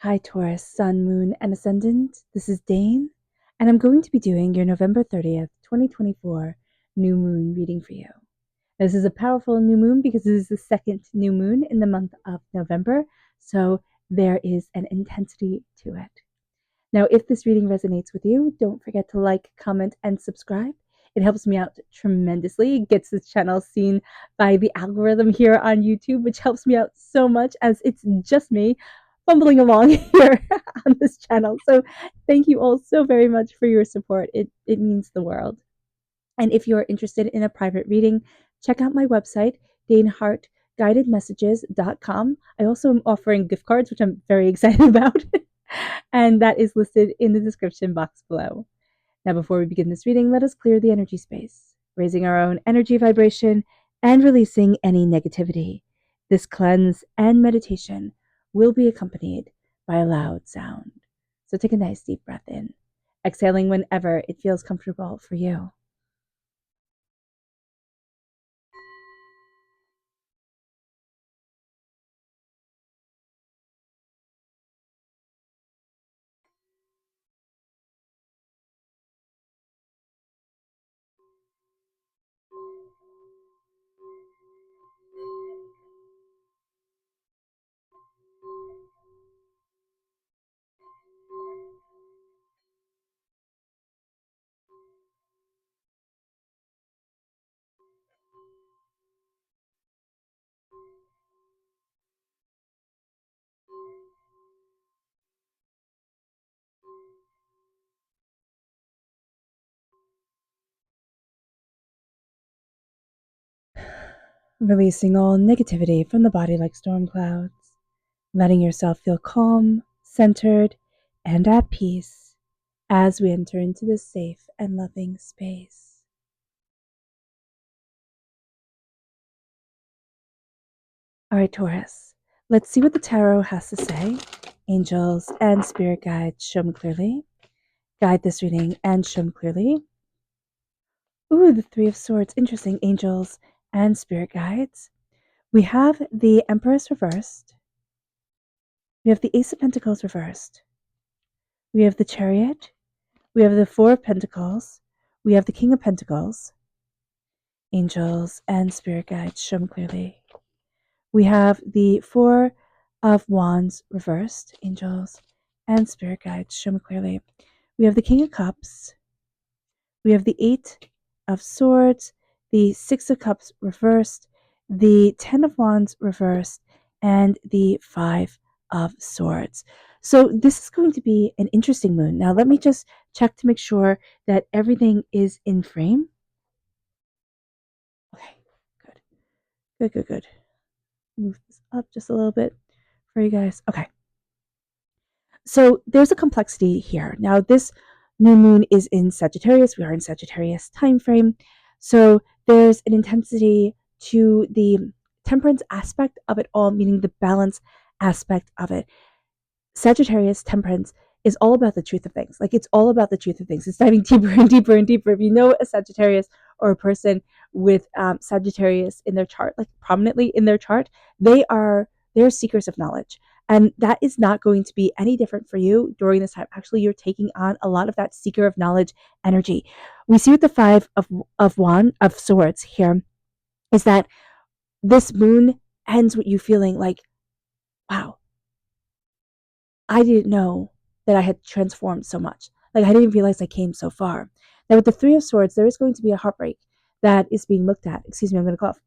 Hi Taurus, Sun, Moon, and Ascendant. This is Dane, and I'm going to be doing your November 30th, 2024 new moon reading for you. This is a powerful new moon because it is the second new moon in the month of November, so there is an intensity to it. Now, if this reading resonates with you, don't forget to like, comment, and subscribe. It helps me out tremendously. It gets this channel seen by the algorithm here on YouTube, which helps me out so much as it's just me fumbling along here on this channel. So thank you all so very much for your support. It means the world. And if you're interested in a private reading, check out my website, daneharttarot.com. I also am offering gift cards, which I'm very excited about. And that is listed in the description box below. Now, before we begin this reading, let us clear the energy space, raising our own energy vibration and releasing any negativity. This cleanse and meditation will be accompanied by a loud sound. So take a nice deep breath in, exhaling whenever it feels comfortable for you. Releasing all negativity from the body like storm clouds, letting yourself feel calm, centered, and at peace as we enter into this safe and loving space. All right, Taurus, let's see what the tarot has to say. Angels and spirit guides, show me clearly. Guide this reading and show me clearly. Ooh, the Three of Swords. Interesting. Angels and spirit guides. We have the Empress reversed. We have the Ace of Pentacles reversed. We have the Chariot. We have the Four of Pentacles. We have the King of Pentacles. Angels and spirit guides, show me clearly. We have the Four of Wands reversed. Angels and spirit guides, show me clearly. We have the King of Cups. We have the Eight of Swords, the Six of Cups reversed, the Ten of Wands reversed, and the Five of Swords. So this is going to be an interesting moon. Now let me just check to make sure that everything is in frame. Okay, good. Move this up just a little bit for you guys. Okay. So there's a complexity here. Now this new moon is in Sagittarius. We are in Sagittarius time frame. So there's an intensity to the temperance aspect of it all, meaning the balance aspect of it. Sagittarius temperance is all about the truth of things. Like it's all about the truth of things. It's diving deeper and deeper and deeper. If you know a Sagittarius or a person with Sagittarius in their chart, like prominently in their chart, they're seekers of knowledge. And that is not going to be any different for you during this time. Actually, you're taking on a lot of that seeker of knowledge energy. We see with the Five of Swords here is that this moon ends with you feeling like, wow, I didn't know that I had transformed so much. Like I didn't realize I came so far. Now with the Three of Swords, there is going to be a heartbreak that is being looked at. Excuse me, I'm going to cough.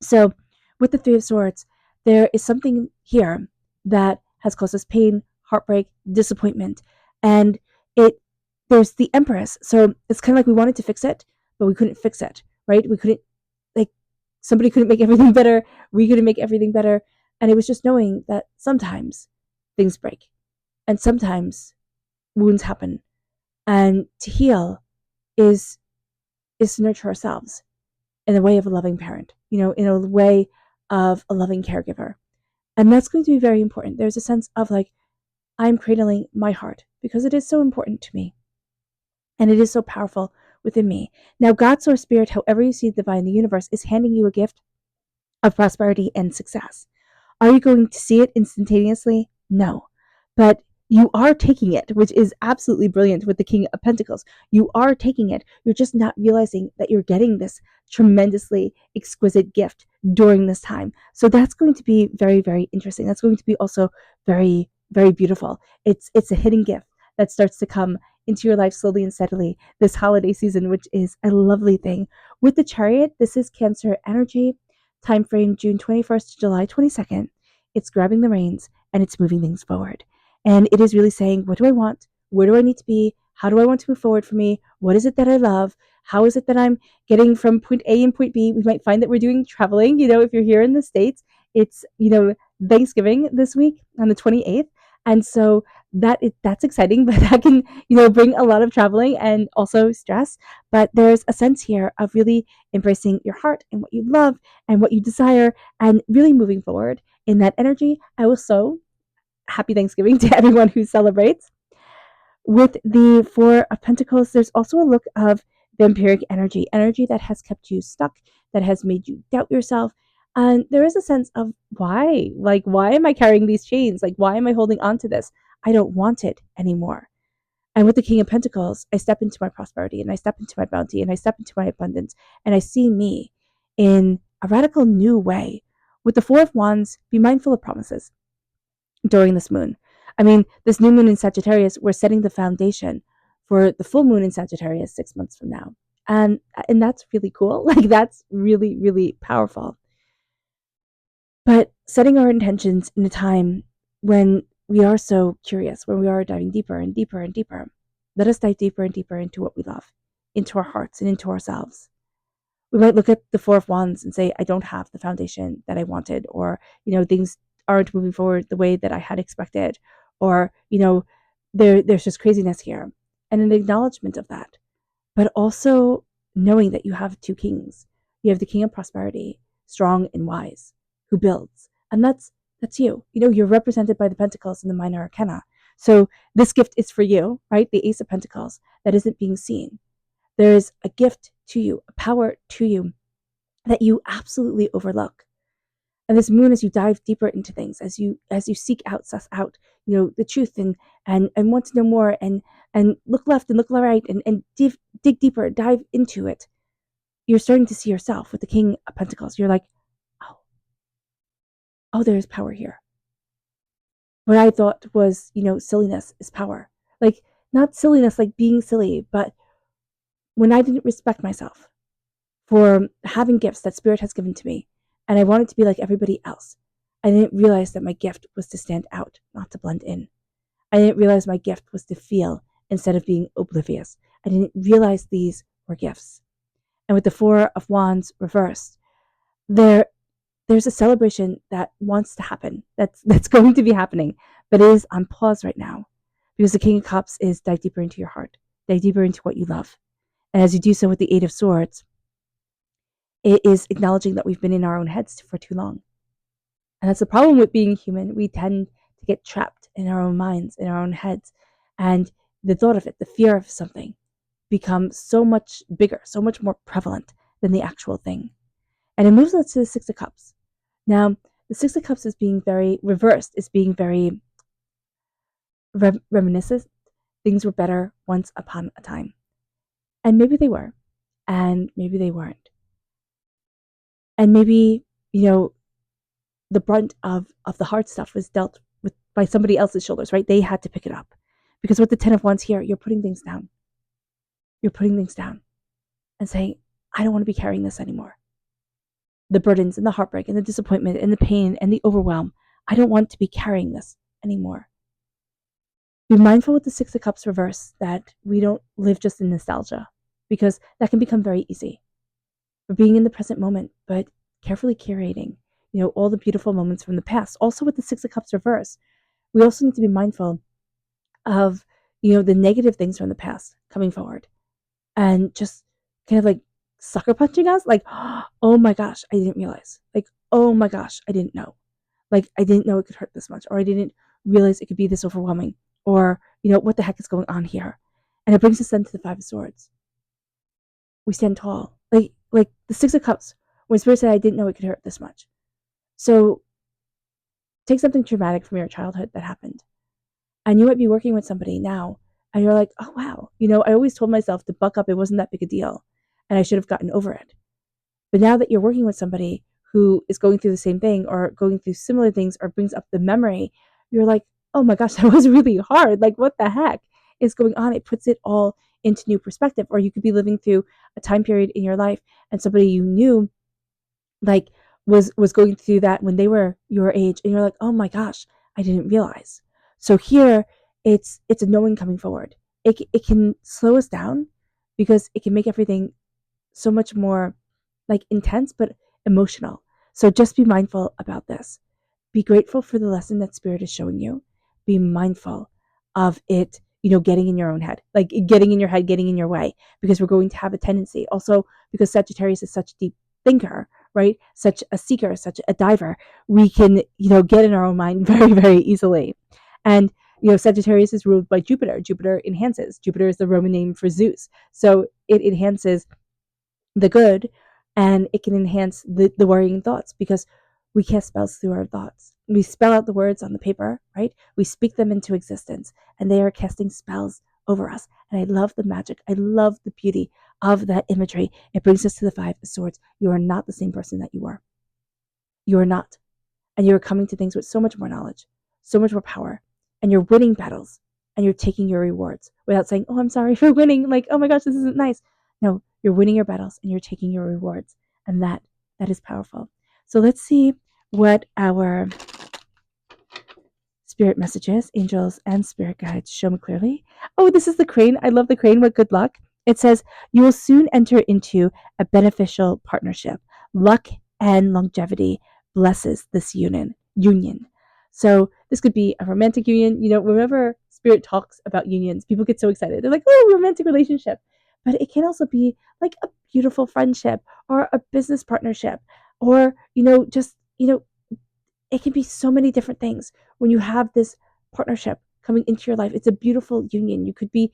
So with the Three of Swords, there is something here that has caused us pain, heartbreak, disappointment. And there's the Empress. So it's kind of like we wanted to fix it, but we couldn't fix it, right? We couldn't, like, somebody couldn't make everything better. We couldn't make everything better. And it was just knowing that sometimes things break and sometimes wounds happen. And to heal is to nurture ourselves in the way of a loving parent, in a way of a loving caregiver. And that's going to be very important. There's a sense of like, I'm cradling my heart because it is so important to me. And it is so powerful within me. Now, God, Source, Spirit, however you see the divine, the universe is handing you a gift of prosperity and success. Are you going to see it instantaneously? No. But you are taking it, which is absolutely brilliant with the King of Pentacles. You are taking it. You're just not realizing that you're getting this tremendously exquisite gift during this time. So that's going to be very, very interesting. That's going to be also very, very beautiful. It's a hidden gift that starts to come into your life slowly and steadily this holiday season, which is a lovely thing. With the Chariot, this is Cancer energy, time frame June 21st to July 22nd. It's grabbing the reins and it's moving things forward. And it is really saying, what do I want? Where do I need to be? How do I want to move forward for me? What is it that I love? How is it that I'm getting from point A and point B? We might find that we're doing traveling. If you're here in the States, it's, Thanksgiving this week on the 28th. And so that's exciting, but that can, bring a lot of traveling and also stress. But there's a sense here of really embracing your heart and what you love and what you desire and really moving forward in that energy. I will happy Thanksgiving to everyone who celebrates. With the Four of Pentacles, there's also a look of vampiric energy that has kept you stuck, that has made you doubt yourself. And there is a sense of why? Like, why am I carrying these chains? Like, why am I holding on to this? I don't want it anymore. And with the King of Pentacles, I step into my prosperity and I step into my bounty and I step into my abundance and I see me in a radical new way. With the Four of Wands, be mindful of promises during this moon. I mean, this new moon in Sagittarius, we're setting the foundation for the full moon in Sagittarius 6 months from now. And that's really cool. Like, that's really, really powerful. But setting our intentions in a time when we are so curious, when we are diving deeper and deeper and deeper, let us dive deeper and deeper into what we love, into our hearts and into ourselves. We might look at the Four of Wands and say, I don't have the foundation that I wanted, or, things aren't moving forward the way that I had expected, or, there's just craziness here. And an acknowledgement of that, but also knowing that you have two kings. You have the King of Prosperity, strong and wise, who builds. And that's you. You're represented by the Pentacles and the Minor Arcana. So this gift is for you, right? The Ace of Pentacles that isn't being seen. There is a gift to you, a power to you that you absolutely overlook. And this moon, as you dive deeper into things, as you seek out, suss out, the truth and want to know more and look left and look right and dig deeper, dive into it, you're starting to see yourself with the King of Pentacles. You're like, oh, there's power here. What I thought was, silliness is power. Like, not silliness like being silly, but when I didn't respect myself for having gifts that Spirit has given to me, and I wanted to be like everybody else, I didn't realize that my gift was to stand out, not to blend in. I didn't realize my gift was to feel instead of being oblivious. I didn't realize these were gifts. And with the Four of Wands reversed, there's a celebration that wants to happen, that's going to be happening, but it is on pause right now, because the King of Cups is dive deeper into your heart, dive deeper into what you love. And as you do so with the Eight of Swords, it is acknowledging that we've been in our own heads for too long. And that's the problem with being human. We tend to get trapped in our own minds, in our own heads. And the thought of it, the fear of something, becomes so much bigger, so much more prevalent than the actual thing. And it moves us to the Six of Cups. Now, the Six of Cups is being very reversed, is being very reminiscent. Things were better once upon a time. And maybe they were, and maybe they weren't. And maybe, the brunt of the hard stuff was dealt with by somebody else's shoulders, right? They had to pick it up. Because with the Ten of Wands here, you're putting things down. You're putting things down and saying, I don't want to be carrying this anymore. The burdens and the heartbreak and the disappointment and the pain and the overwhelm. I don't want to be carrying this anymore. Be mindful with the Six of Cups reverse that we don't live just in nostalgia, because that can become very easy. We're being in the present moment, but carefully curating, all the beautiful moments from the past. Also with the Six of Cups reverse, we also need to be mindful of, the negative things from the past coming forward and just kind of like sucker punching us. Like, oh my gosh, I didn't realize. Like, oh my gosh, I didn't know. Like, I didn't know it could hurt this much, or I didn't realize it could be this overwhelming, or, what the heck is going on here? And it brings us then to the Five of Swords. We stand tall. Like the Six of Cups, when Spirit said, I didn't know it could hurt this much. So take something traumatic from your childhood that happened. And you might be working with somebody now and you're like, oh, wow, I always told myself to buck up. It wasn't that big a deal. And I should have gotten over it. But now that you're working with somebody who is going through the same thing or going through similar things or brings up the memory, you're like, oh my gosh, that was really hard. Like, what the heck is going on? It puts it all into new perspective. Or you could be living through a time period in your life and somebody you knew like was going through that when they were your age and you're like, oh my gosh, I didn't realize. So here it's a knowing coming forward. It can slow us down because it can make everything so much more like intense but emotional. So just be mindful about this. Be grateful for the lesson that spirit is showing you. Be mindful of it, getting in your own head, like getting in your head, getting in your way, because we're going to have a tendency. Also, because Sagittarius is such a deep thinker, right? Such a seeker, such a diver, we can, get in our own mind very, very easily. And, Sagittarius is ruled by Jupiter. Jupiter enhances. Jupiter is the Roman name for Zeus. So it enhances the good, and it can enhance the worrying thoughts because we cast spells through our thoughts. We spell out the words on the paper, right? We speak them into existence, and they are casting spells over us. And I love the magic. I love the beauty of that imagery. It brings us to the Five of Swords. You are not the same person that you were. You are not. And you're coming to things with so much more knowledge, so much more power, and you're winning battles, and you're taking your rewards without saying, oh, I'm sorry for winning. Like, oh my gosh, this isn't nice. No, you're winning your battles and you're taking your rewards. And that is powerful. So let's see what our spirit messages, angels, and spirit guides show me clearly. Oh, this is the crane. I love the crane. What good luck. It says, you will soon enter into a beneficial partnership. Luck and longevity blesses this union. So this could be a romantic union. Whenever spirit talks about unions, people get so excited. They're like, oh, romantic relationship. But it can also be like a beautiful friendship or a business partnership or, it can be so many different things when you have this partnership coming into your life. It's a beautiful union. You could be,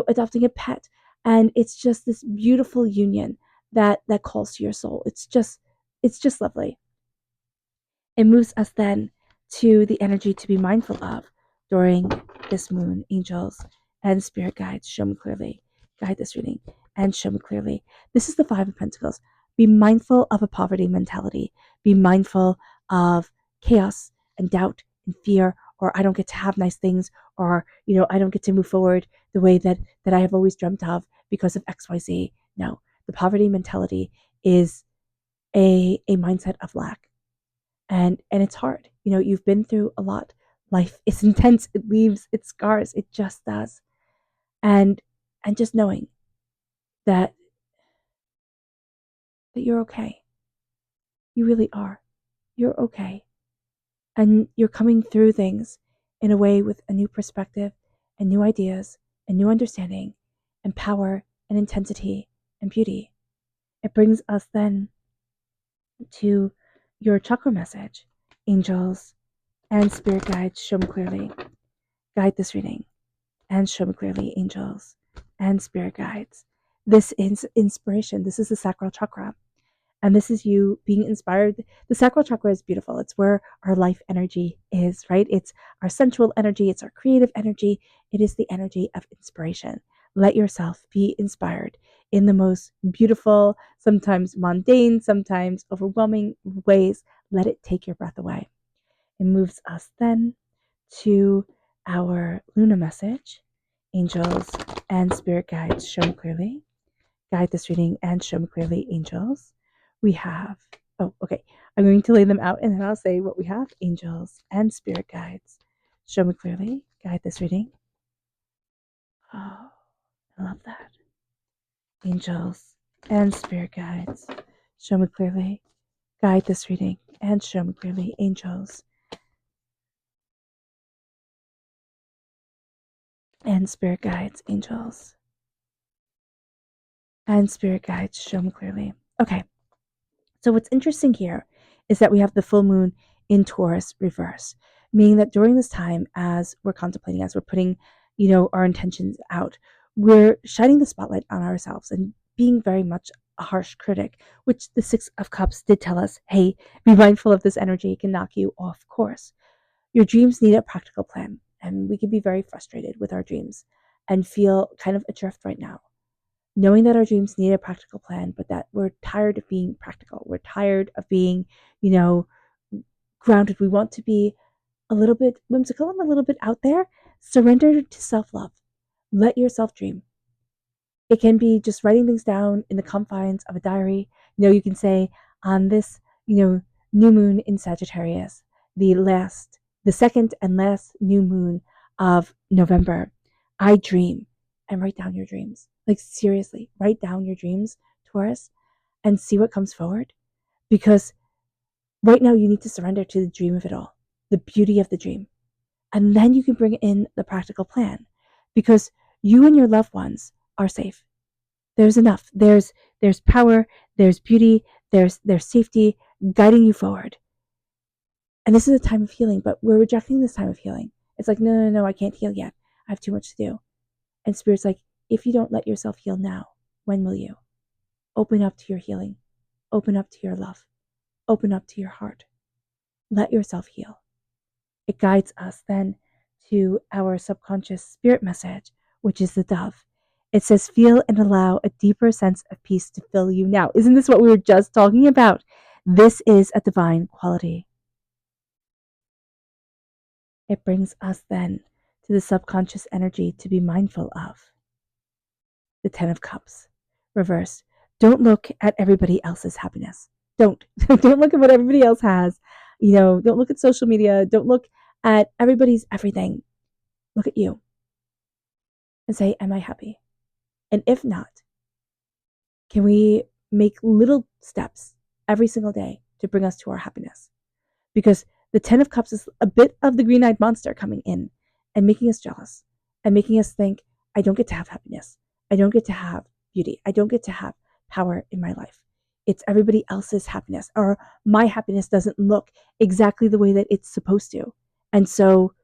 adopting a pet, and it's just this beautiful union that calls to your soul. It's just lovely. It moves us then to the energy to be mindful of during this moon. Angels and spirit guides, show me clearly. Guide this reading and show me clearly. This is the Five of Pentacles. Be mindful of a poverty mentality. Be mindful of chaos and doubt and fear, or I don't get to have nice things, or I don't get to move forward the way that I have always dreamt of because of XYZ. No, the poverty mentality is a mindset of lack. And it's hard. You've been through a lot. Life is intense. It leaves its scars. It just does. And just knowing that you're okay. You really are. You're okay. And you're coming through things in a way with a new perspective and new ideas and new understanding and power and intensity and beauty. It brings us then to your chakra message. Angels and spirit guides, show me clearly. Guide this reading and show me clearly, angels and spirit guides. This is inspiration. This is the sacral chakra. And this is you being inspired. The sacral chakra is beautiful. It's where our life energy is, right? It's our sensual energy. It's our creative energy. It is the energy of inspiration. Let yourself be inspired in the most beautiful, sometimes mundane, sometimes overwhelming ways. Let it take your breath away. It moves us then to our Luna message. Angels and spirit guides, show me clearly. Guide this reading and show me clearly, angels. We have, I'm going to lay them out and then I'll say what we have. Angels and spirit guides, show me clearly. Guide this reading. Oh, I love that. Angels and spirit guides, show me clearly. Guide this reading and show me clearly, angels and spirit guides, angels and spirit guides, show me clearly. Okay, so what's interesting here is that we have the full moon in Taurus reverse, meaning that during this time, as we're contemplating, as we're putting, our intentions out, we're shining the spotlight on ourselves and being very much a harsh critic, which the Six of Cups did tell us, hey, be mindful of this energy. It can knock you off course. Your dreams need a practical plan, and we can be very frustrated with our dreams and feel kind of adrift right now, knowing that our dreams need a practical plan, but that we're tired of being practical. We're tired of being, you know, grounded. We want to be a little bit whimsical and a little bit out there. Surrender to self love. Let yourself dream. It can be just writing things down in the confines of a diary. You can say, on this, new moon in Sagittarius, the second and last new moon of November, I dream, and write down your dreams. Like, seriously, write down your dreams, Taurus, and see what comes forward. Because right now you need to surrender to the dream of it all, the beauty of the dream. And then you can bring in the practical plan, because you and your loved ones are safe. There's enough. There's power, there's beauty, there's safety guiding you forward. And this is a time of healing, but we're rejecting this time of healing. It's like, no, I can't heal yet. I have too much to do. And Spirit's like, if you don't let yourself heal now, when will you? Open up to your healing. Open up to your love. Open up to your heart. Let yourself heal. It guides us then to our subconscious spirit message, which is the dove. It says, feel and allow a deeper sense of peace to fill you now. Isn't this what we were just talking about? This is a divine quality. It brings us then to the subconscious energy to be mindful of. The Ten of Cups, reverse. Don't look at everybody else's happiness. Don't look at what everybody else has. Don't look at social media. Don't look at everybody's everything. Look at you and say, am I happy? And if not, can we make little steps every single day to bring us to our happiness? Because the Ten of Cups is a bit of the green-eyed monster coming in and making us jealous and making us think, I don't get to have happiness. I don't get to have beauty. I don't get to have power in my life. It's everybody else's happiness, or my happiness doesn't look exactly the way that it's supposed to. And so,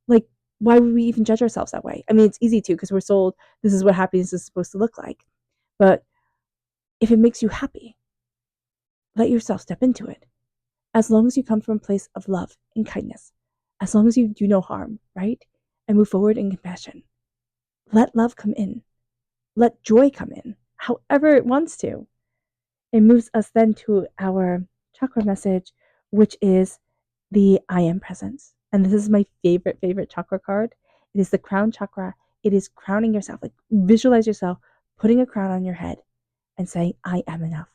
like, why would we even judge ourselves that way? I mean, it's easy to, because we're sold this is what happiness is supposed to look like. But if it makes you happy, let yourself step into it. As long as you come from a place of love and kindness, as long as you do no harm, right? And move forward in compassion. Let love come in. Let joy come in, however it wants to. It moves us then to our chakra message, which is the I am presence. And this is my favorite chakra card. It is the crown chakra. It is crowning yourself. Like, visualize yourself putting a crown on your head and saying, I am enough.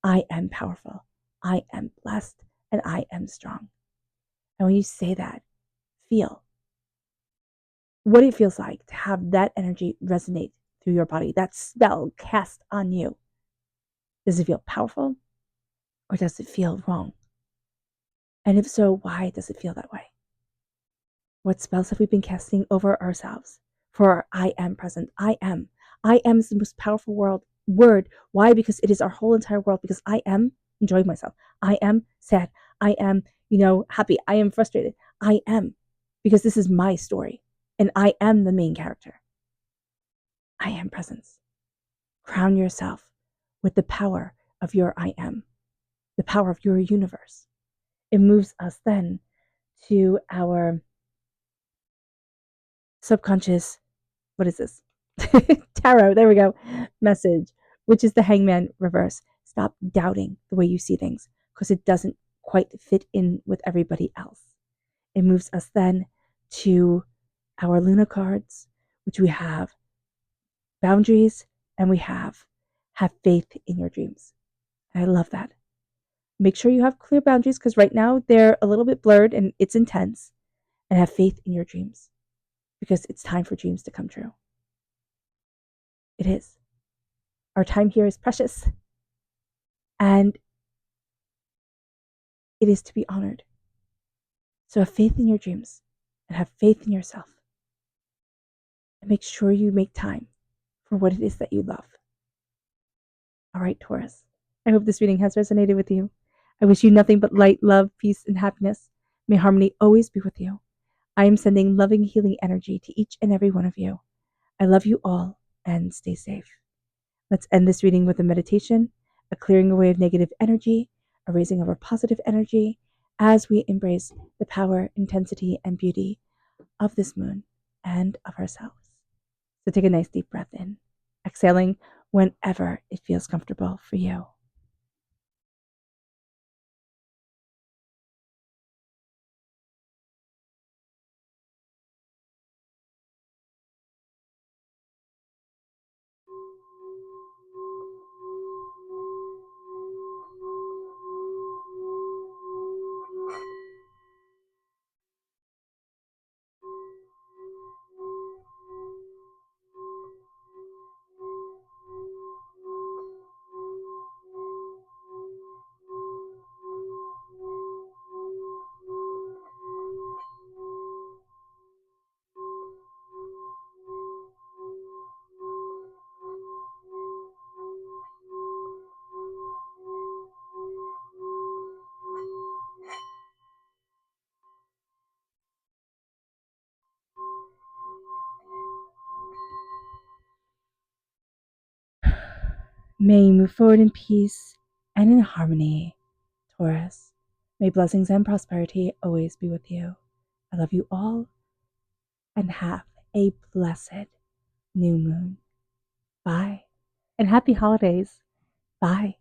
I am powerful. I am blessed, and I am strong. And when you say that, feel what it feels like to have that energy resonate through your body, that spell cast on you. Does it feel powerful, or does it feel wrong? And if so, why does it feel that way? What spells have we been casting over ourselves for our I am present? I am. I am is the most powerful word. Why? Because it is our whole entire world. Because I am enjoying myself. I am sad. I am, happy. I am frustrated. I am. Because this is my story. And I am the main character. I am presence. Crown yourself with the power of your I am. The power of your universe. It moves us then to our subconscious, what is this? Tarot, there we go, message, which is the Hangman reverse. Stop doubting the way you see things, because it doesn't quite fit in with everybody else. It moves us then to our Luna cards, which we have boundaries, and we have faith in your dreams. I love that. Make sure you have clear boundaries, because right now they're a little bit blurred and it's intense. And have faith in your dreams, because it's time for dreams to come true. It is. Our time here is precious, and it is to be honored. So have faith in your dreams and have faith in yourself. And make sure you make time for what it is that you love. All right, Taurus. I hope this reading has resonated with you. I wish you nothing but light, love, peace, and happiness. May harmony always be with you. I am sending loving, healing energy to each and every one of you. I love you all, and stay safe. Let's end this reading with a meditation, a clearing away of negative energy, a raising of our positive energy, as we embrace the power, intensity, and beauty of this moon and of ourselves. So take a nice deep breath in, exhaling whenever it feels comfortable for you. May you move forward in peace and in harmony, Taurus. May blessings and prosperity always be with you. I love you all and have a blessed new moon. Bye. And happy holidays. Bye.